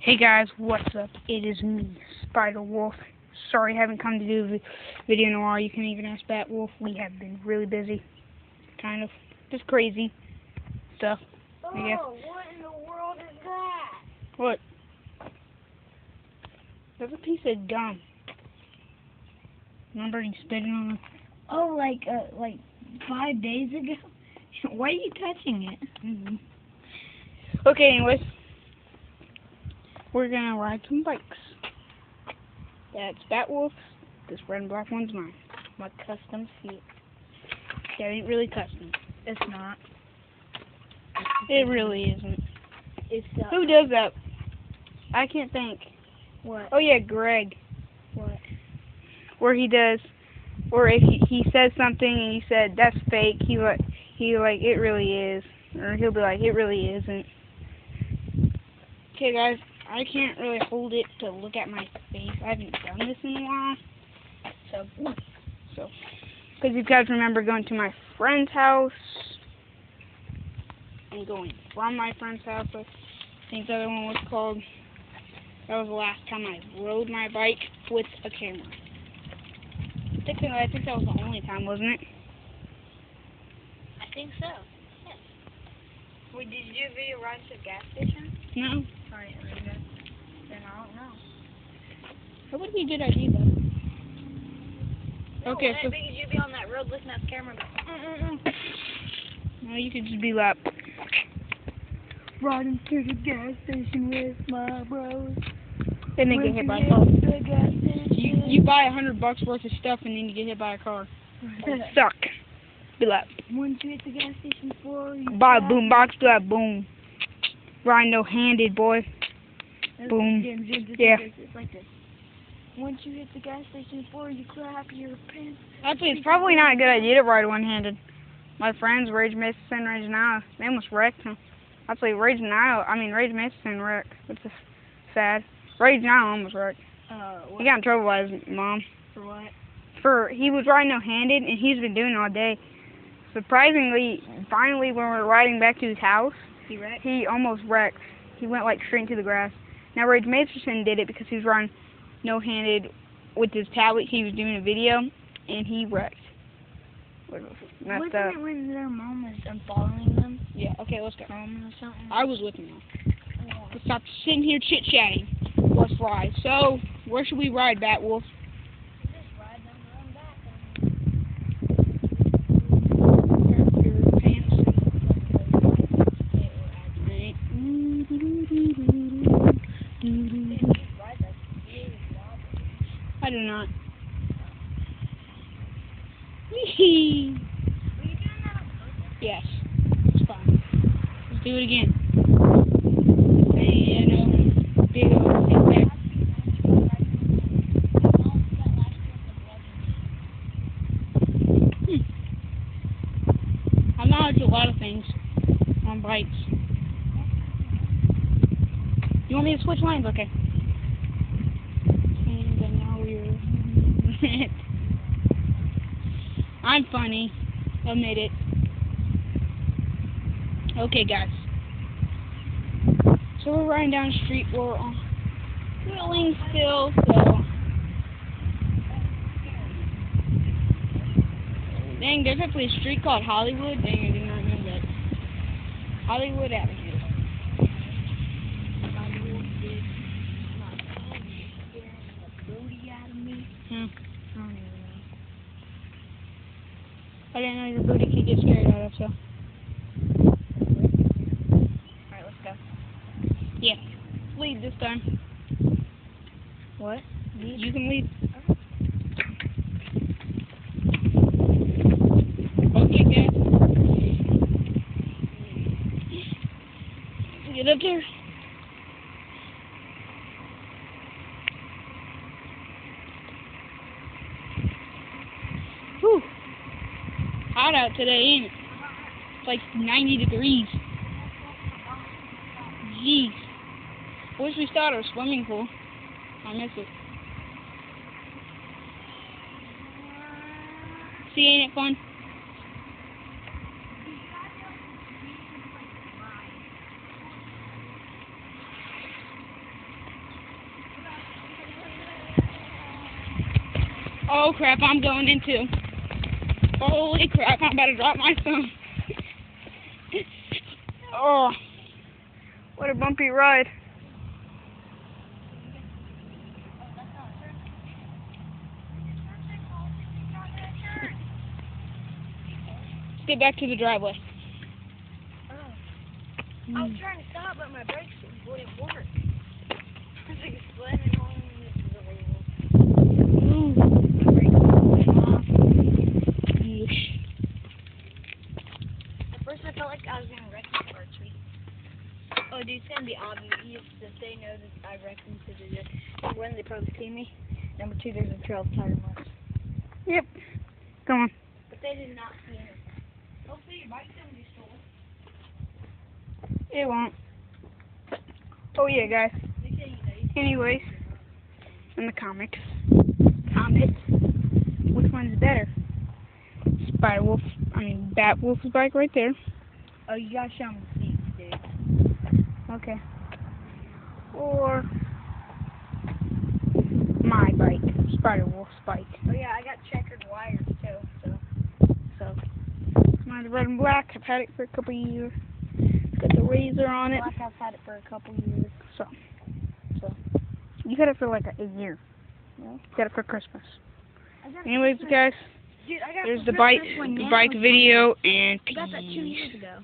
Hey guys, what's up? It is me, Spider Wolf. Sorry I haven't come to do a video in a while. You can even ask Bat Wolf. We have been really busy. Kind of. Just crazy stuff, I guess. Oh, what in the world is that? What? That's a piece of gum. Remember you spit it on Oh, like 5 days ago? Why are you touching it? Okay, anyways. We're gonna ride some bikes. That's Bat Wolf's. This red and black one's mine. My custom seat. Yeah, it ain't really custom. It's not. It really isn't. It's Who does that? I can't think. What? Oh yeah, Greg. What? Where he does, or if he says something and you said that's fake, he like it really is, or he'll be like it really isn't. Okay guys, I can't really hold it to look at my face. I haven't done this in a while, so because you guys remember going to my friend's house and going from my friend's house. I think the other one was called. That was the last time I rode my bike with a camera. Technically, I think that was the only time, wasn't it? I think so. Yes. Wait, did you do a video ride to the gas station? No. Sorry, then I don't know. That would be a good idea, though. No, Okay, so because you'd be on that road looking at the camera and go, no, you could just be like riding to the gas station with my bros. and then get hit by a car. The gas station. You buy $100 worth of stuff and then you get hit by a car. Suck. Be like, Once you hit the gas station floor, you buy a boom box, be like, boom. Ride no-handed, boy. Boom. Yeah. It's like this. Once you hit the gas station floor, you clap your pants. Actually, it's probably not a good idea to ride one-handed. My friends, Rage Mason and Rage Nile, they almost wrecked him. Actually, Rage Mason wrecked, which is sad. Rage Nile almost wrecked. What? He got in trouble by his mom. For what? He was riding no-handed, and he's been doing it all day. Surprisingly, finally, when we were riding back to his house, He wrecked? he almost wrecked. He went like straight into the grass. Now, Rage Mason did it because he was riding no-handed with his tablet. He was doing a video, and he wrecked. Wasn't it when their mom was following them? Yeah, okay, let's go. Or something? I was with him now. Yeah. Let's stop sitting here chit-chatting. Let's ride. So, where should we ride, Bat Wolf? Just ride down the road back. Your pants. I do not. Wee-hee. Yes. It's fine. Let's do it again. Big old thing. I knowledge a lot of things on bikes. You want me to switch lanes? Okay. And then now we're... I'm funny. Admit it. Okay, guys. So we're riding down the street. We're on wheeling still, so... Dang, there's actually a street called Hollywood. Dang, I did not know that. Hollywood Avenue. I didn't know your booty could get scared out of, so. Alright, let's go. Yeah. Lead this time. What? You can lead. Okay, guys. Get up there. Whew. Hot out today, ain't it? It's like 90 degrees. Jeez. I wish we started a swimming pool. I miss it. See, ain't it fun? Oh crap, I'm going into. Holy crap, I'm about to drop my phone. Oh, what a bumpy ride. Let's get back to the driveway. I was trying to stop, but my brakes wouldn't work. I was like slamming on the wheel. My brakes went off. At first I felt like I was going to wreck the car tree. Oh, dude, it's going to be obvious that they know that I wrecked into the... Number one, they probably see me. Number two, there's a trail of tire marks. Yep. Come on. But they did not see me. Hopefully your bike's going to be stolen. It won't. Oh yeah, guys. Anyways, in the comics, which one's better? Batwolf's bike right there. Oh, you gotta show them the seats, dude. Okay. Or my bike, Spider-Wolf's bike. Oh yeah, I got checkered wires too, so. Mine's red and black. I've had it for a couple years. It's got the razor on it. Black, I've had it for a couple years. So. You got it for like a year. Yeah. Got it for Christmas. Anyways, guys, Dude, I got there's the bike video, and peace. I got that 2 years ago.